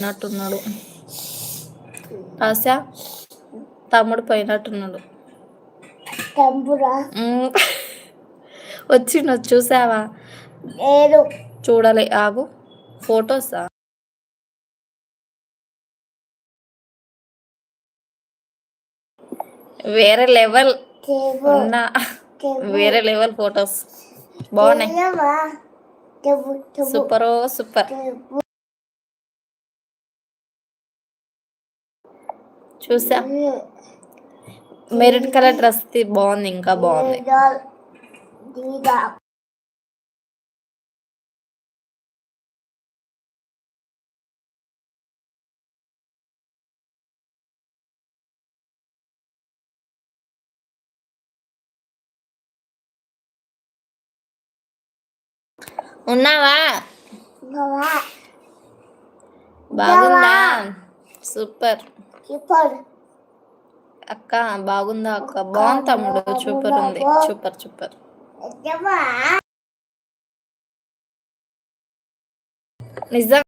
పోయినట్టున్నాడు. ఆశ తమ్ముడు పోయినట్టున్నాడు. వచ్చిండు చూసావా? చూడాలి, ఆగు. ఫొటోసా? వేరే లెవెల్ ఉన్నా. వేరే లెవెల్ ఫొటోస్ బాగున్నాయి. Super super. చూసా, మెరూన్ కలర్ డ్రెస్ బాగుంది, ఇంకా బాగుంది. ఉన్నావా? బాగుందా? సూపర్ అక్క, బాగుందా అక్క? బాగుంది తమ్ముడు, సూపర్ ఉంది. Super super. నిజం